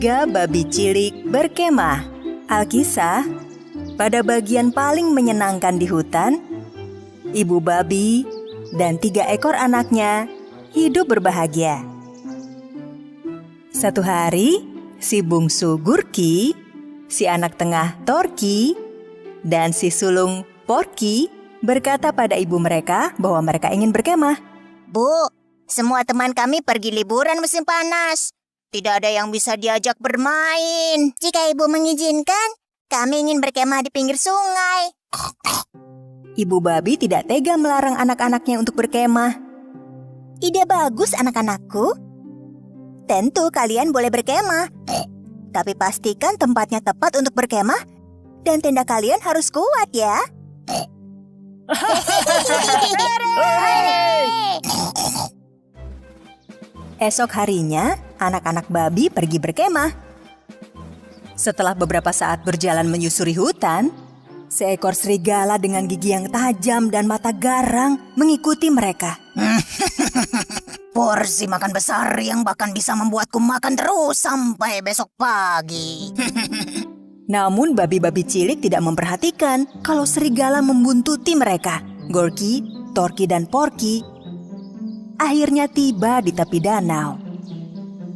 Tiga babi cilik berkemah. Alkisah, pada bagian paling menyenangkan di hutan, ibu babi dan 3 ekor anaknya hidup berbahagia. Suatu hari, si bungsu Gurki, si anak tengah Torki, dan si sulung Porky berkata pada ibu mereka bahwa mereka ingin berkemah. Bu, semua teman kami pergi liburan musim panas. Tidak ada yang bisa diajak bermain. Jika ibu mengizinkan, kami ingin berkemah di pinggir sungai. Ibu babi tidak tega melarang anak-anaknya untuk berkemah. Ide bagus anak-anakku. Tentu kalian boleh berkemah. Tapi pastikan tempatnya tepat untuk berkemah dan tenda kalian harus kuat ya. Esok harinya, anak-anak babi pergi berkemah. Setelah beberapa saat berjalan menyusuri hutan, seekor serigala dengan gigi yang tajam dan mata garang mengikuti mereka. Porsi makan besar yang bahkan bisa membuatku makan terus sampai besok pagi. Namun babi-babi cilik tidak memperhatikan kalau serigala membuntuti mereka. Gorky, Torky, dan Porky akhirnya tiba di tepi danau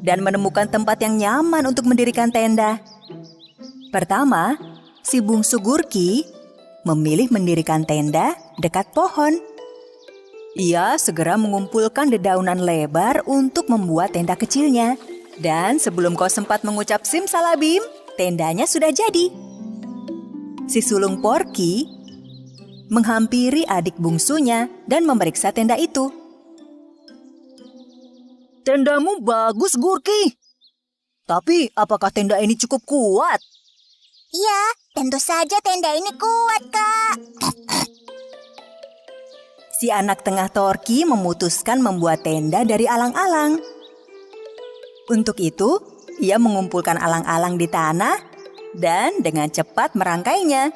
dan menemukan tempat yang nyaman untuk mendirikan tenda. Pertama, si bungsu Gurki memilih mendirikan tenda dekat pohon. Ia segera mengumpulkan dedaunan lebar untuk membuat tenda kecilnya. Dan sebelum kau sempat mengucap simsalabim, tendanya sudah jadi. Si sulung Porky menghampiri adik bungsunya dan memeriksa tenda itu. Tendamu bagus, Gurki. Tapi apakah tenda ini cukup kuat? Ya, tentu saja tenda ini kuat, Kak. Si anak tengah Torky memutuskan membuat tenda dari alang-alang. Untuk itu, ia mengumpulkan alang-alang di tanah dan dengan cepat merangkainya.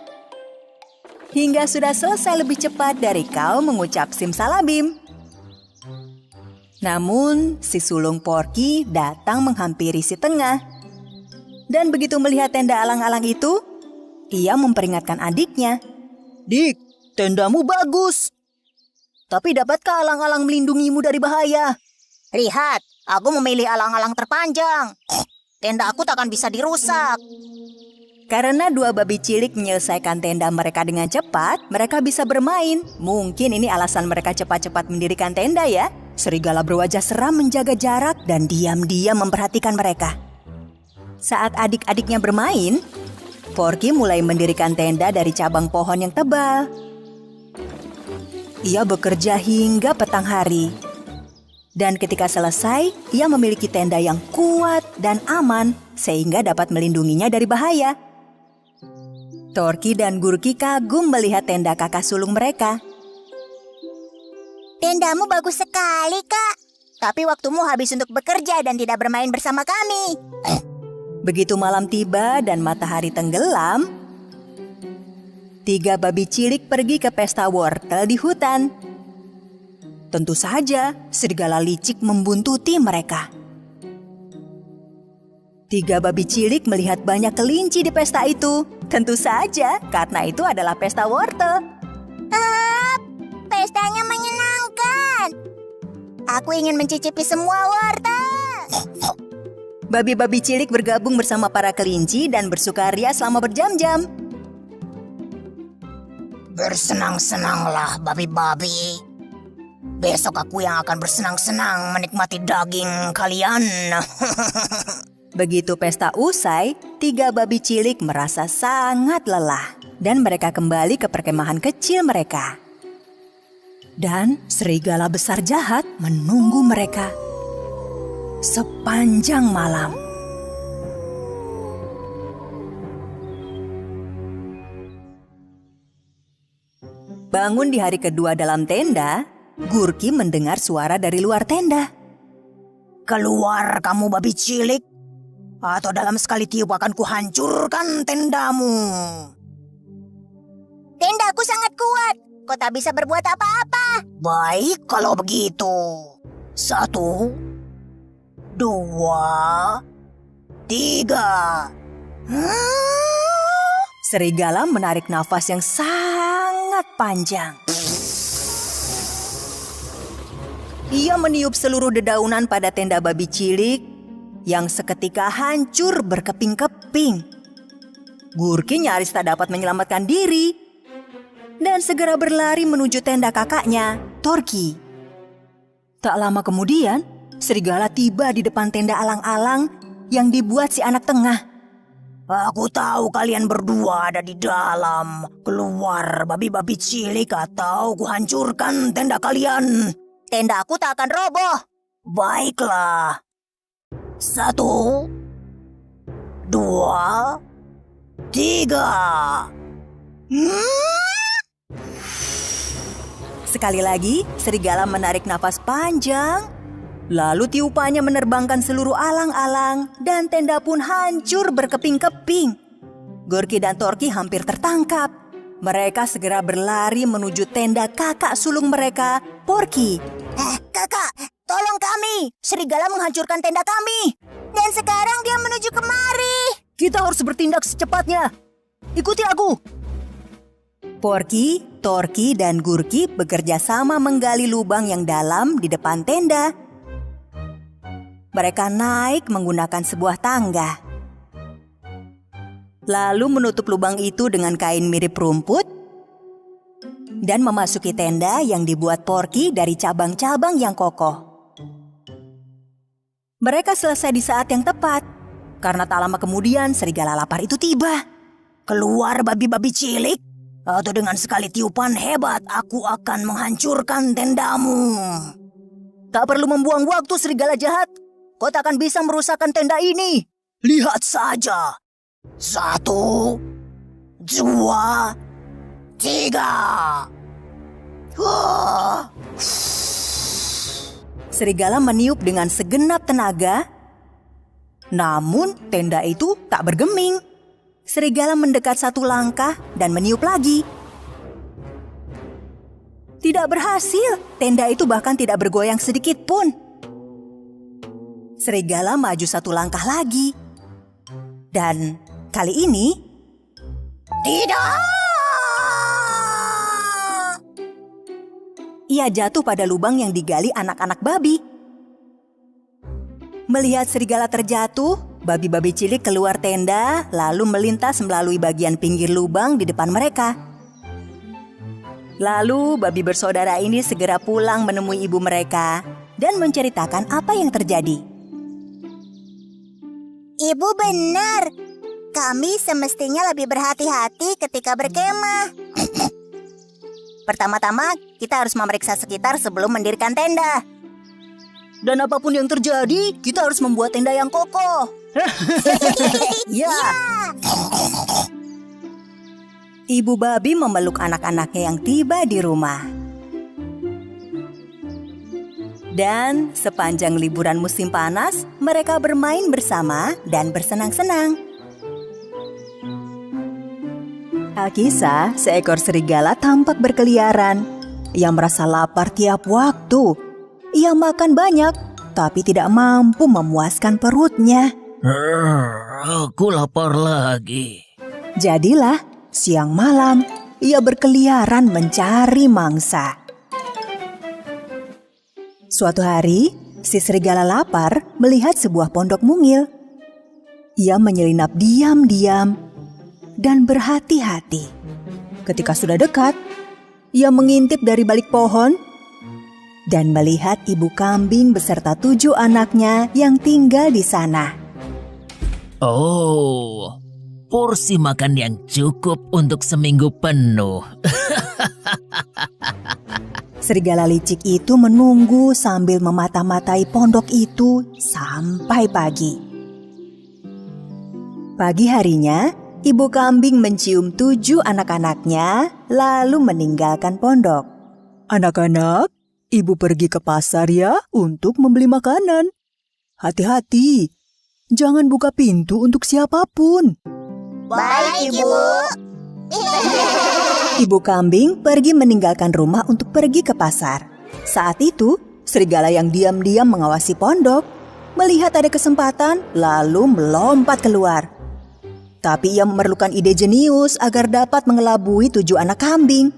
Hingga sudah selesai lebih cepat dari kau mengucap simsalabim. Namun, si sulung Porky datang menghampiri si tengah. Dan begitu melihat tenda alang-alang itu, ia memperingatkan adiknya. Dik, tendamu bagus. Tapi dapatkah alang-alang melindungimu dari bahaya? Lihat, aku memilih alang-alang terpanjang. Tenda aku takkan bisa dirusak. Karena 2 babi cilik menyelesaikan tenda mereka dengan cepat, mereka bisa bermain. Mungkin ini alasan mereka cepat-cepat mendirikan tenda ya. Serigala berwajah seram menjaga jarak dan diam-diam memperhatikan mereka. Saat adik-adiknya bermain, Porky mulai mendirikan tenda dari cabang pohon yang tebal. Ia bekerja hingga petang hari. Dan ketika selesai, ia memiliki tenda yang kuat dan aman sehingga dapat melindunginya dari bahaya. Torky dan Gurki kagum melihat tenda kakak sulung mereka. Tendamu bagus sekali, Kak. Tapi waktumu habis untuk bekerja dan tidak bermain bersama kami. Begitu malam tiba dan matahari tenggelam, 3 babi cilik pergi ke pesta wortel di hutan. Tentu saja, serigala licik membuntuti mereka. 3 babi cilik melihat banyak kelinci di pesta itu. Tentu saja, karena itu adalah pesta wortel. Pestanya menyenangkan. Aku ingin mencicipi semua wortel. Babi-babi cilik bergabung bersama para kelinci dan bersukaria selama berjam-jam. Bersenang-senanglah, babi-babi. Besok aku yang akan bersenang-senang menikmati daging kalian. Begitu pesta usai, 3 babi cilik merasa sangat lelah. Dan mereka kembali ke perkemahan kecil mereka. Dan serigala besar jahat menunggu mereka sepanjang malam. Bangun di hari kedua dalam tenda, Gurki mendengar suara dari luar tenda. Keluar kamu babi cilik, atau dalam sekali tiup akan kuhancurkan tendamu. Tendaku sangat kuat, kau tak bisa berbuat apa-apa. Baik kalau begitu. 1, 2, Serigala menarik nafas yang sangat panjang. Ia meniup seluruh dedaunan pada tenda babi cilik yang seketika hancur berkeping-keping. Gurki nyaris tak dapat menyelamatkan diri dan segera berlari menuju tenda kakaknya, Torki. Tak lama kemudian, serigala tiba di depan tenda alang-alang yang dibuat si anak tengah. Aku tahu kalian berdua ada di dalam. Keluar babi-babi cilik atau kuhancurkan tenda kalian. Tenda aku tak akan roboh. Baiklah. 1, 2, 3. Sekali lagi, serigala menarik napas panjang. Lalu tiupannya menerbangkan seluruh alang-alang dan tenda pun hancur berkeping-keping. Gorky dan Torki hampir tertangkap. Mereka segera berlari menuju tenda kakak sulung mereka, Porky. Kakak, tolong kami. Serigala menghancurkan tenda kami. Dan sekarang dia menuju kemari. Kita harus bertindak secepatnya. Ikuti aku. Porky, Torki, dan Gurki bekerja sama menggali lubang yang dalam di depan tenda. Mereka naik menggunakan sebuah tangga. Lalu menutup lubang itu dengan kain mirip rumput dan memasuki tenda yang dibuat Porky dari cabang-cabang yang kokoh. Mereka selesai di saat yang tepat, karena tak lama kemudian serigala lapar itu tiba. Keluar babi-babi cilik, atau dengan sekali tiupan hebat aku akan menghancurkan tendamu. Tak perlu membuang waktu, serigala jahat. Kau tak akan bisa merusakkan tenda ini. Lihat saja. 1, 2, 3. Serigala meniup dengan segenap tenaga, namun tenda itu tak bergeming. Serigala mendekat 1 langkah dan meniup lagi. Tidak berhasil, tenda itu bahkan tidak bergoyang sedikit pun. Serigala maju 1 langkah lagi. Dan kali ini, Tidak! ia jatuh pada lubang yang digali anak-anak babi. Melihat serigala terjatuh, babi-babi cilik keluar tenda lalu melintas melalui bagian pinggir lubang di depan mereka. Lalu babi bersaudara ini segera pulang menemui ibu mereka dan menceritakan apa yang terjadi. Ibu benar. Kami semestinya lebih berhati-hati ketika berkemah. Pertama-tama, kita harus memeriksa sekitar sebelum mendirikan tenda. Dan apapun yang terjadi, kita harus membuat tenda yang kokoh. Ya. Ibu babi memeluk anak-anaknya yang tiba di rumah. Dan sepanjang liburan musim panas, mereka bermain bersama dan bersenang-senang. Alkisah, seekor serigala tampak berkeliaran. Ia merasa lapar tiap waktu. Ia makan banyak, tapi tidak mampu memuaskan perutnya. Aku lapar lagi. Jadilah, siang malam, ia berkeliaran mencari mangsa. Suatu hari, si serigala lapar melihat sebuah pondok mungil. Ia menyelinap diam-diam dan berhati-hati. Ketika sudah dekat, ia mengintip dari balik pohon dan melihat ibu kambing beserta 7 anaknya yang tinggal di sana. Oh, porsi makan yang cukup untuk seminggu penuh. Serigala licik itu menunggu sambil memata-matai pondok itu sampai pagi. Pagi harinya, ibu kambing mencium 7 anak-anaknya lalu meninggalkan pondok. Anak-anak, ibu pergi ke pasar ya untuk membeli makanan. Hati-hati, jangan buka pintu untuk siapapun. Baik, Ibu. Ibu kambing pergi meninggalkan rumah untuk pergi ke pasar. Saat itu, serigala yang diam-diam mengawasi pondok melihat ada kesempatan lalu melompat keluar. Tapi ia memerlukan ide jenius agar dapat mengelabui 7 anak kambing.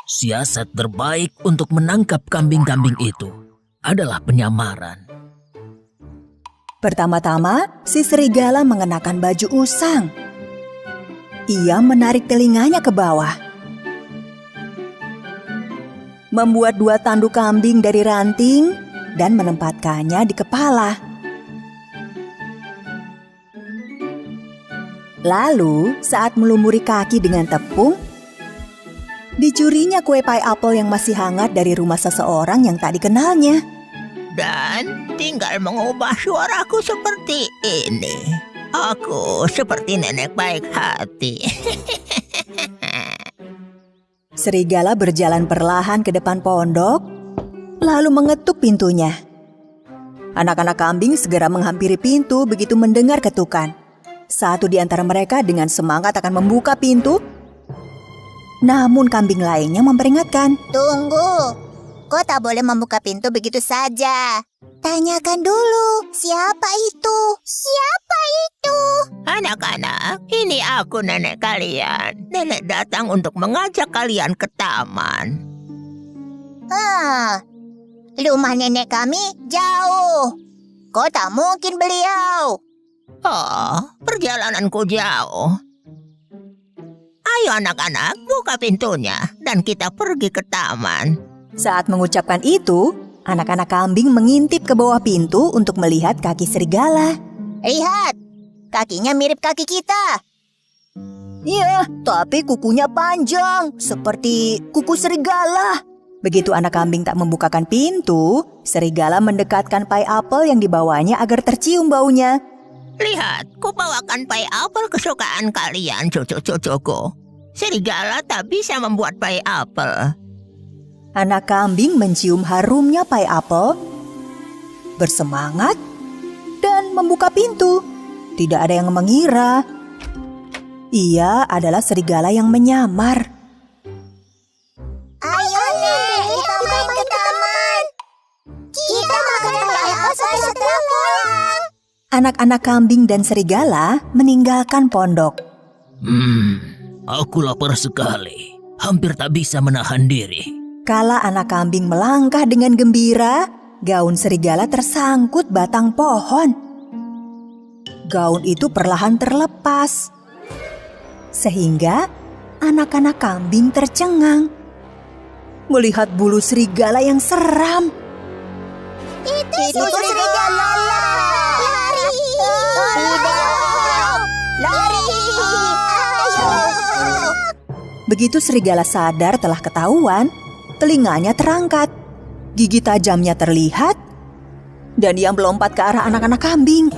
Siasat terbaik untuk menangkap kambing-kambing itu adalah penyamaran. Pertama-tama, si serigala mengenakan baju usang. Ia menarik telinganya ke bawah. Membuat 2 tanduk kambing dari ranting dan menempatkannya di kepala. Lalu, saat melumuri kaki dengan tepung, dicurinya kue pie apple yang masih hangat dari rumah seseorang yang tak dikenalnya. Dan tinggal mengubah suaraku seperti ini. Aku seperti nenek baik hati. Serigala berjalan perlahan ke depan pondok, lalu mengetuk pintunya. Anak-anak kambing segera menghampiri pintu begitu mendengar ketukan. Satu di antara mereka dengan semangat akan membuka pintu, namun kambing lainnya memperingatkan. Tunggu, kau tak boleh membuka pintu begitu saja. Tanyakan dulu, siapa itu? Siapa itu? Anak-anak, ini aku nenek kalian. Nenek datang untuk mengajak kalian ke taman. Rumah nenek kami jauh. Kau tak mungkin beliau. Oh, perjalananku jauh. Ayo anak-anak, buka pintunya dan kita pergi ke taman. Saat mengucapkan itu, anak-anak kambing mengintip ke bawah pintu untuk melihat kaki serigala. Lihat, kakinya mirip kaki kita. Iya, tapi kukunya panjang, seperti kuku serigala. Begitu anak kambing tak membukakan pintu, serigala mendekatkan pie apple yang dibawanya agar tercium baunya. Lihat, kubawakan pie apple kesukaan kalian, cucu-cucuku. Serigala tak bisa membuat pie apple. Anak kambing mencium harumnya pie apple, bersemangat, dan membuka pintu. Tidak ada yang mengira ia adalah serigala yang menyamar. Ayo Nek, kita main ke taman. Kita makan pie apple setelah pulang. Anak-anak kambing dan serigala meninggalkan pondok. Aku lapar sekali. Hampir tak bisa menahan diri. Kala anak kambing melangkah dengan gembira, gaun serigala tersangkut batang pohon. Gaun itu perlahan terlepas, sehingga anak-anak kambing tercengang melihat bulu serigala yang seram. Itu serigala. Lari. Tidak. Lari. Ayo. Begitu serigala sadar telah ketahuan, telinganya terangkat, gigi tajamnya terlihat, dan ia melompat ke arah anak-anak kambing.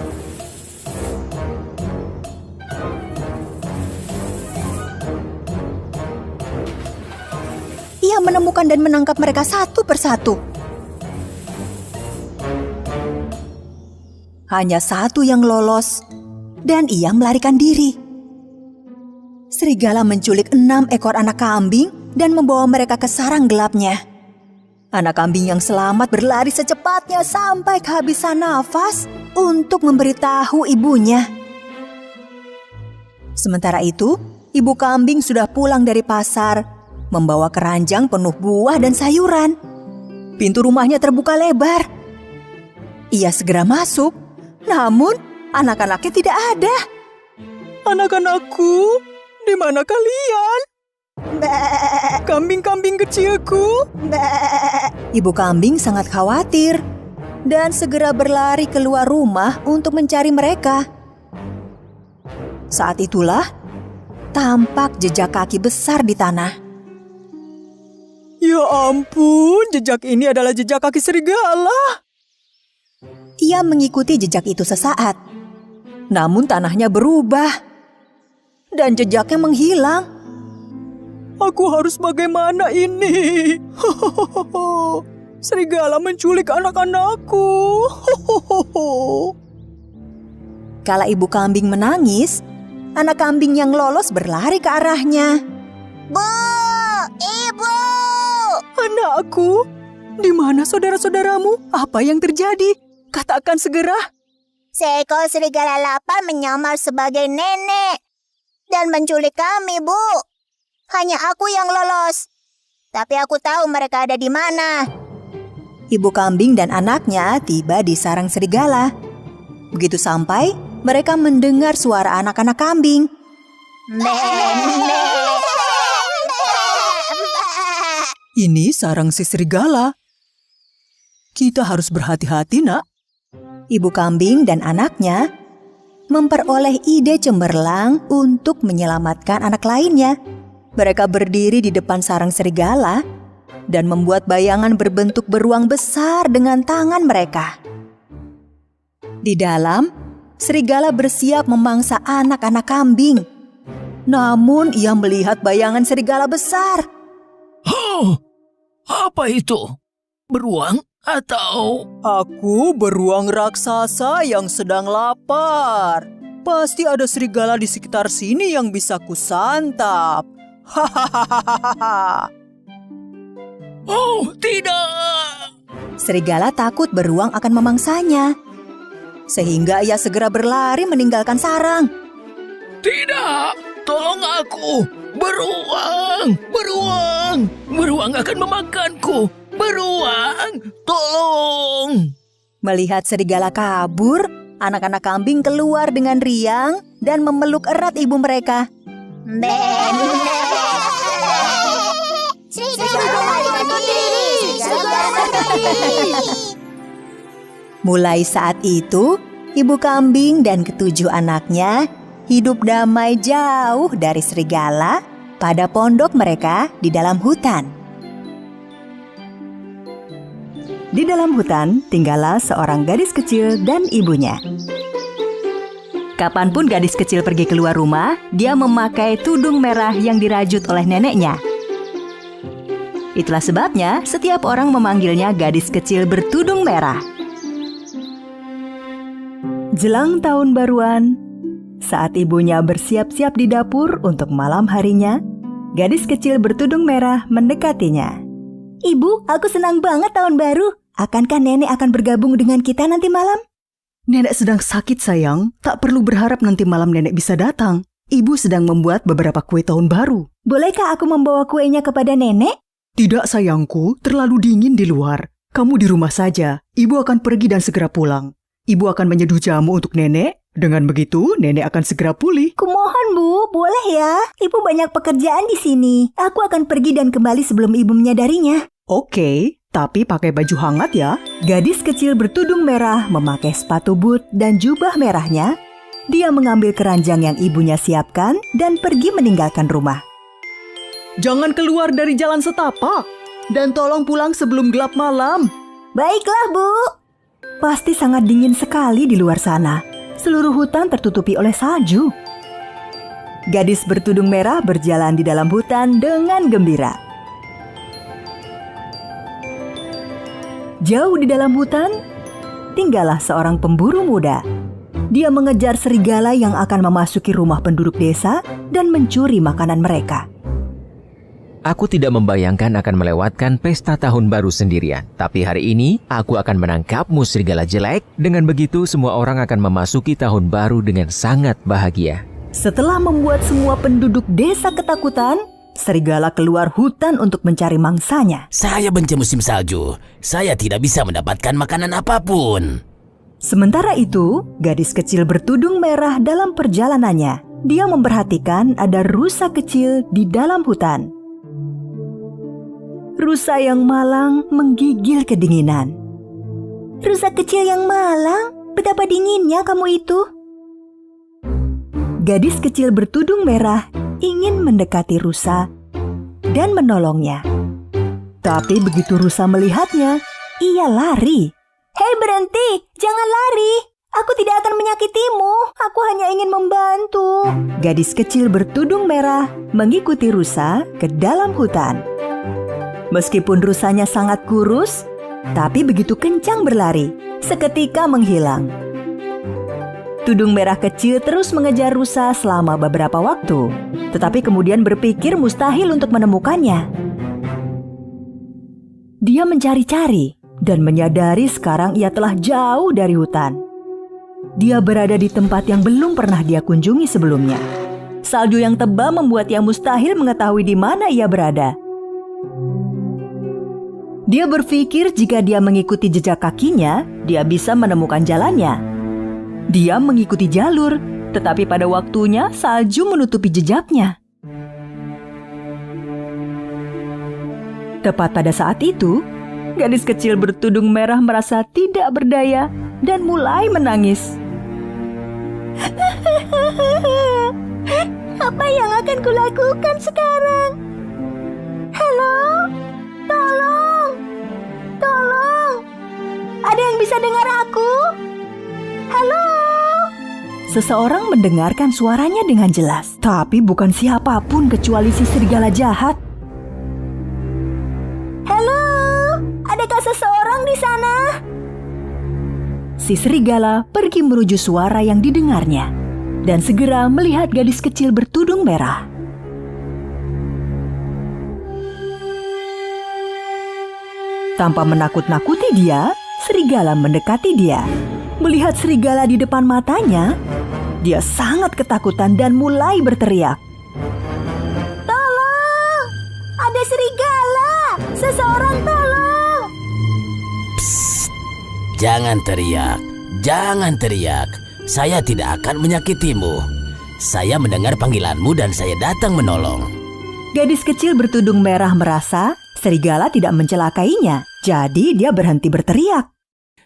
Ia menemukan dan menangkap mereka satu persatu. Hanya satu yang lolos, dan ia melarikan diri. Serigala menculik 6 ekor anak kambing dan membawa mereka ke sarang gelapnya. Anak kambing yang selamat berlari secepatnya sampai kehabisan nafas untuk memberitahu ibunya. Sementara itu, ibu kambing sudah pulang dari pasar, membawa keranjang penuh buah dan sayuran. Pintu rumahnya terbuka lebar. Ia segera masuk, namun anak-anaknya tidak ada. Anak-anakku, di mana kalian? Kambing-kambing kecilku. Ibu kambing sangat khawatir dan segera berlari keluar rumah untuk mencari mereka. Saat itulah tampak jejak kaki besar di tanah. Ya ampun, jejak ini adalah jejak kaki serigala. Ia mengikuti jejak itu sesaat, namun tanahnya berubah dan jejaknya menghilang. Aku harus bagaimana ini? Serigala menculik anak-anakku. Kala ibu kambing menangis, anak kambing yang lolos berlari ke arahnya. Bu, Ibu. Anakku, Di mana saudara-saudaramu? Apa yang terjadi? Katakan segera. Seekor serigala lapar menyamar sebagai nenek dan menculik kami, Bu. Hanya aku yang lolos. Tapi aku tahu mereka ada di mana. Ibu kambing dan anaknya tiba di sarang serigala. Begitu sampai, mereka mendengar suara anak-anak kambing. Ini sarang si serigala. Kita harus berhati-hati, Nak. Ibu kambing dan anaknya memperoleh ide cemerlang untuk menyelamatkan anak lainnya. Mereka berdiri di depan sarang serigala dan membuat bayangan berbentuk beruang besar dengan tangan mereka. Di dalam, serigala bersiap memangsa anak-anak kambing. Namun ia melihat bayangan serigala besar. Oh, apa itu? Beruang atau... Aku beruang raksasa yang sedang lapar. Pasti ada serigala di sekitar sini yang bisa kusantap. Hahaha. Oh, tidak! Serigala takut beruang akan memangsanya. Sehingga ia segera berlari meninggalkan sarang. Tidak! Tolong aku! Beruang! Beruang! Beruang akan memakanku! Beruang! Tolong! Melihat serigala kabur, anak-anak kambing keluar dengan riang dan memeluk erat ibu mereka. Mulai saat itu, ibu kambing dan ketujuh anaknya hidup damai jauh dari serigala pada pondok mereka di dalam hutan. Di dalam hutan tinggallah seorang gadis kecil dan ibunya. Kapanpun gadis kecil pergi keluar rumah, dia memakai tudung merah yang dirajut oleh neneknya. Itulah sebabnya setiap orang memanggilnya gadis kecil bertudung merah. Jelang tahun baruan, saat ibunya bersiap-siap di dapur untuk malam harinya, gadis kecil bertudung merah mendekatinya. Ibu, aku senang banget tahun baru. Akankah nenek akan bergabung dengan kita nanti malam? Nenek sedang sakit, sayang. Tak perlu berharap nanti malam nenek bisa datang. Ibu sedang membuat beberapa kue tahun baru. Bolehkah aku membawa kuenya kepada nenek? Tidak, sayangku. Terlalu dingin di luar. Kamu di rumah saja. Ibu akan pergi dan segera pulang. Ibu akan menyeduh jamu untuk nenek. Dengan begitu, nenek akan segera pulih. Kumohon, Bu. Boleh ya? Ibu banyak pekerjaan di sini. Aku akan pergi dan kembali sebelum ibu menyadarinya. Oke, tapi pakai baju hangat ya. Gadis kecil bertudung merah memakai sepatu boot dan jubah merahnya. Dia mengambil keranjang yang ibunya siapkan dan pergi meninggalkan rumah. Jangan keluar dari jalan setapak. Dan tolong pulang sebelum gelap malam. Baiklah, Bu. Pasti sangat dingin sekali di luar sana. Seluruh hutan tertutupi oleh salju. Gadis bertudung merah berjalan di dalam hutan dengan gembira. Jauh di dalam hutan, tinggallah seorang pemburu muda. Dia mengejar serigala yang akan memasuki rumah penduduk desa dan mencuri makanan mereka. Aku tidak membayangkan akan melewatkan pesta tahun baru sendirian. Tapi hari ini, aku akan menangkapmu serigala jelek. Dengan begitu, semua orang akan memasuki tahun baru dengan sangat bahagia. Setelah membuat semua penduduk desa ketakutan, serigala keluar hutan untuk mencari mangsanya. Saya benci musim salju. Saya tidak bisa mendapatkan makanan apapun. Sementara itu, gadis kecil bertudung merah dalam perjalanannya. Dia memperhatikan ada rusa kecil di dalam hutan. Rusa yang malang menggigil kedinginan. Rusa kecil yang malang, betapa dinginnya kamu itu. Gadis kecil bertudung merah ingin mendekati rusa dan menolongnya. Tapi begitu rusa melihatnya, ia lari. Hei, berhenti! Jangan lari! Aku tidak akan menyakitimu. Aku hanya ingin membantu. Gadis kecil bertudung merah mengikuti rusa ke dalam hutan. Meskipun rusanya sangat kurus, tapi begitu kencang berlari, seketika menghilang. Tudung merah kecil terus mengejar rusa selama beberapa waktu, tetapi kemudian berpikir mustahil untuk menemukannya. Dia mencari-cari dan menyadari sekarang ia telah jauh dari hutan. Dia berada di tempat yang belum pernah dia kunjungi sebelumnya. Salju yang tebal membuat ia mustahil mengetahui di mana ia berada. Dia berpikir jika dia mengikuti jejak kakinya, dia bisa menemukan jalannya. Dia mengikuti jalur, tetapi pada waktunya salju menutupi jejaknya. Tepat pada saat itu, gadis kecil bertudung merah merasa tidak berdaya dan mulai menangis. Apa yang akan kulakukan sekarang? Halo? Tolong! Tolong! Ada yang bisa dengar aku? Halo? Seseorang mendengarkan suaranya dengan jelas, tapi bukan siapapun kecuali si serigala jahat. Halo? Adakah seseorang di sana? Si serigala pergi menuju suara yang didengarnya dan segera melihat gadis kecil bertudung merah. Tanpa menakut-nakuti dia, serigala mendekati dia. Melihat serigala di depan matanya, dia sangat ketakutan dan mulai berteriak. Tolong! Ada serigala! Seseorang tolong! Psst, jangan teriak, jangan teriak. Saya tidak akan menyakitimu. Saya mendengar panggilanmu dan saya datang menolong. Gadis kecil bertudung merah merasa serigala tidak mencelakainya, jadi dia berhenti berteriak.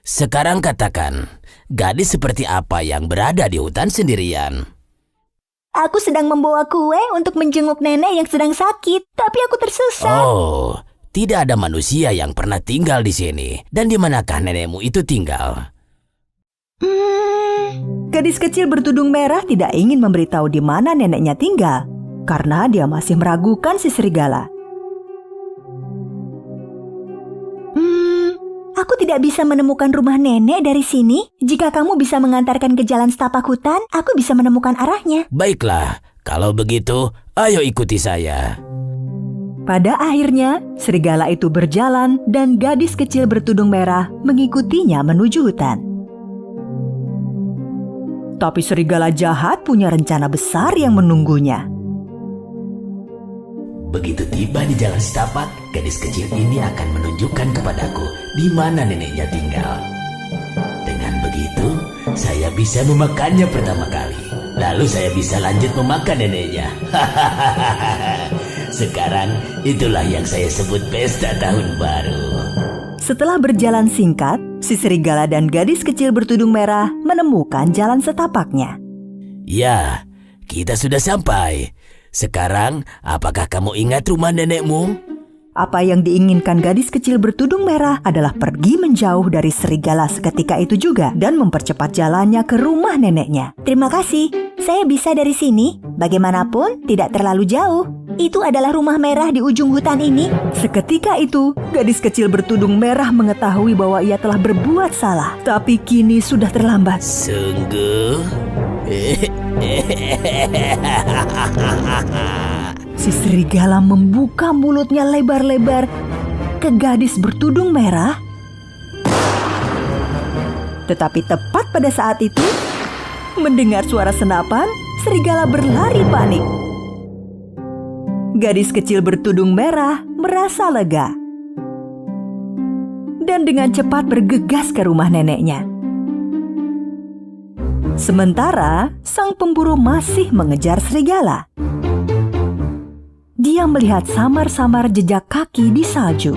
Sekarang katakan, gadis seperti apa yang berada di hutan sendirian? Aku sedang membawa kue untuk menjenguk nenek yang sedang sakit, tapi aku tersesat. Oh, tidak ada manusia yang pernah tinggal di sini. Dan di manakah nenekmu itu tinggal? Gadis kecil bertudung merah tidak ingin memberitahu di mana neneknya tinggal, karena dia masih meragukan si serigala. Aku tidak bisa menemukan rumah nenek dari sini. Jika kamu bisa mengantarkan ke jalan setapak hutan, aku bisa menemukan arahnya. Baiklah, kalau begitu, ayo ikuti saya. Pada akhirnya, serigala itu berjalan dan gadis kecil bertudung merah mengikutinya menuju hutan. Tapi serigala jahat punya rencana besar yang menunggunya. Begitu tiba di jalan setapak, gadis kecil ini akan menunjukkan kepadaku di mana neneknya tinggal. Dengan begitu, saya bisa memakannya pertama kali. Lalu saya bisa lanjut memakan neneknya. Sekarang itulah yang saya sebut pesta tahun baru. Setelah berjalan singkat, si serigala dan gadis kecil bertudung merah menemukan jalan setapaknya. Ya, kita sudah sampai. Sekarang, apakah kamu ingat rumah nenekmu? Apa yang diinginkan gadis kecil bertudung merah adalah pergi menjauh dari serigala seketika itu juga dan mempercepat jalannya ke rumah neneknya. Terima kasih, saya bisa dari sini. Bagaimanapun, tidak terlalu jauh. Itu adalah rumah merah di ujung hutan ini. Seketika itu, gadis kecil bertudung merah mengetahui bahwa ia telah berbuat salah. Tapi kini sudah terlambat. Sungguh? Si serigala membuka mulutnya lebar-lebar ke gadis bertudung merah. Tetapi tepat pada saat itu, mendengar suara senapan, serigala berlari panik. Gadis kecil bertudung merah merasa lega dan dengan cepat bergegas ke rumah neneknya. Sementara sang pemburu masih mengejar serigala. Dia melihat samar-samar jejak kaki di salju.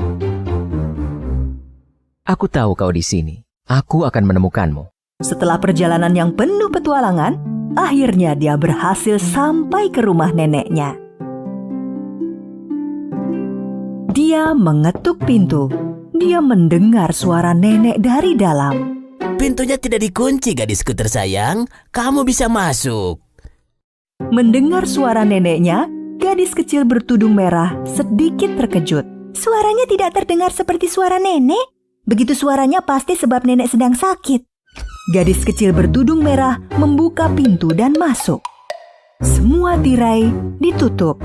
Aku tahu kau di sini. Aku akan menemukanmu. Setelah perjalanan yang penuh petualangan, akhirnya dia berhasil sampai ke rumah neneknya. Dia mengetuk pintu. Dia mendengar suara nenek dari dalam. Pintunya tidak dikunci, gadisku tersayang. Kamu bisa masuk. Mendengar suara neneknya, gadis kecil bertudung merah sedikit terkejut. Suaranya tidak terdengar seperti suara nenek. Begitu suaranya pasti sebab nenek sedang sakit. Gadis kecil bertudung merah membuka pintu dan masuk. Semua tirai ditutup.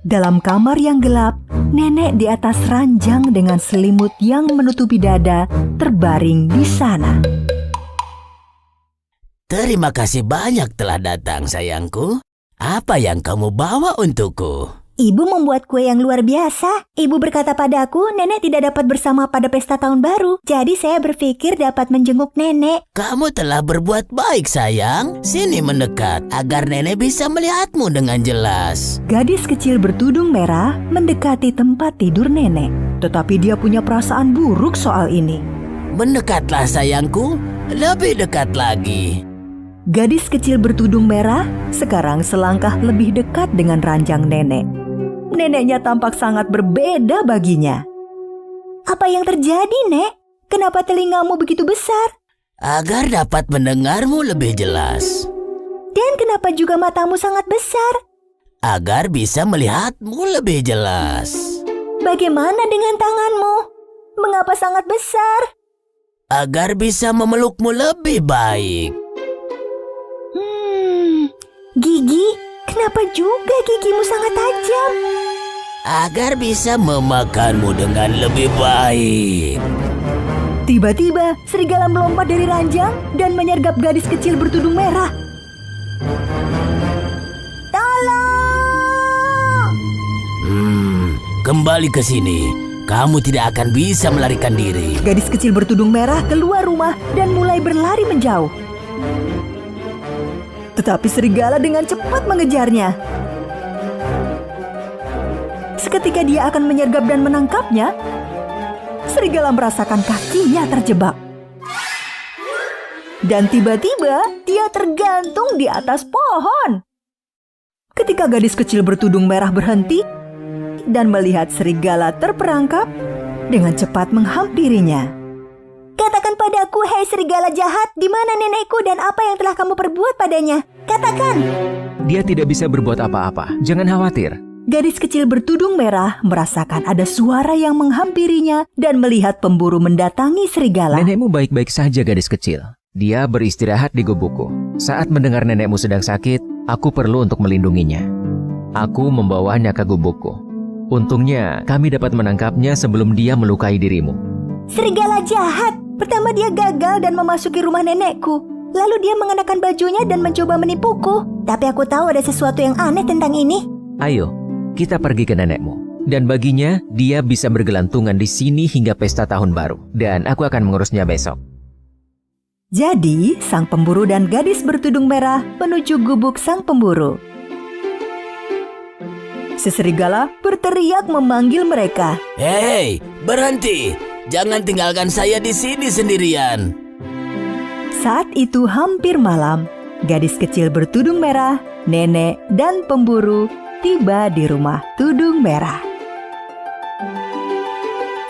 Dalam kamar yang gelap, nenek di atas ranjang dengan selimut yang menutupi dada terbaring di sana. Terima kasih banyak telah datang, sayangku. Apa yang kamu bawa untukku? Ibu membuat kue yang luar biasa. Ibu berkata padaku, nenek tidak dapat bersama pada pesta tahun baru. Jadi saya berpikir dapat menjenguk nenek. Kamu telah berbuat baik, sayang. Sini mendekat agar nenek bisa melihatmu dengan jelas. Gadis kecil bertudung merah mendekati tempat tidur nenek. Tetapi dia punya perasaan buruk soal ini. Mendekatlah, sayangku. Lebih dekat lagi. Gadis kecil bertudung merah sekarang selangkah lebih dekat dengan ranjang nenek. Neneknya tampak sangat berbeda baginya. Apa yang terjadi, Nek? Kenapa telingamu begitu besar? Agar dapat mendengarmu lebih jelas. Dan kenapa juga matamu sangat besar? Agar bisa melihatmu lebih jelas. Bagaimana dengan tanganmu? Mengapa sangat besar? Agar bisa memelukmu lebih baik. Gigi? Kenapa juga gigimu sangat tajam? Agar bisa memakanmu dengan lebih baik. Tiba-tiba, serigala melompat dari ranjang dan menyergap gadis kecil bertudung merah. Tolong! Kembali ke sini. Kamu tidak akan bisa melarikan diri. Gadis kecil bertudung merah keluar rumah dan mulai berlari menjauh. Tetapi serigala dengan cepat mengejarnya. Seketika dia akan menyergap dan menangkapnya, serigala merasakan kakinya terjebak. Dan tiba-tiba dia tergantung di atas pohon. Ketika gadis kecil bertudung merah berhenti dan melihat serigala terperangkap, dengan cepat menghampirinya. Katakan padaku, hei serigala jahat, di mana nenekku dan apa yang telah kamu perbuat padanya? Katakan! Dia tidak bisa berbuat apa-apa. Jangan khawatir. Gadis kecil bertudung merah merasakan ada suara yang menghampirinya dan melihat pemburu mendatangi serigala. Nenekmu baik-baik saja, gadis kecil. Dia beristirahat di gubukku. Saat mendengar nenekmu sedang sakit, aku perlu untuk melindunginya. Aku membawanya ke gubukku. Untungnya, kami dapat menangkapnya sebelum dia melukai dirimu. Serigala jahat! Pertama dia gagal dan memasuki rumah nenekku. Lalu dia mengenakan bajunya dan mencoba menipuku. Tapi aku tahu ada sesuatu yang aneh tentang ini. Ayo, kita pergi ke nenekmu. Dan baginya, dia bisa bergelantungan di sini hingga pesta tahun baru. Dan aku akan mengurusnya besok. Jadi, sang pemburu dan gadis bertudung merah menuju gubuk sang pemburu. Si serigala berteriak memanggil mereka. Hei, berhenti! Jangan tinggalkan saya di sini sendirian. Saat itu hampir malam, gadis kecil bertudung merah, nenek, dan pemburu tiba di rumah tudung merah.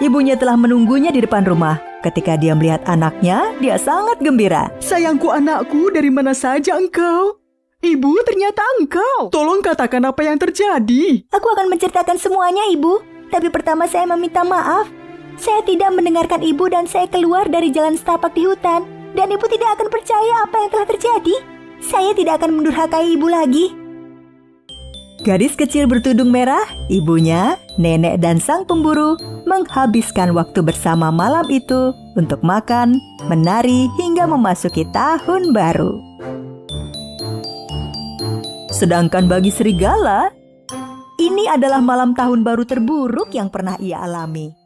Ibunya telah menunggunya di depan rumah. Ketika dia melihat anaknya, dia sangat gembira. Sayangku, anakku, dari mana saja engkau? Ibu, ternyata engkau. Tolong katakan apa yang terjadi. Aku akan menceritakan semuanya, Ibu. Tapi pertama saya meminta maaf. Saya tidak mendengarkan ibu dan saya keluar dari jalan setapak di hutan. Dan ibu tidak akan percaya apa yang telah terjadi. Saya tidak akan mendurhakai ibu lagi. Gadis kecil bertudung merah, ibunya, nenek dan sang pemburu menghabiskan waktu bersama malam itu untuk makan, menari hingga memasuki tahun baru. Sedangkan bagi serigala, ini adalah malam tahun baru terburuk yang pernah ia alami.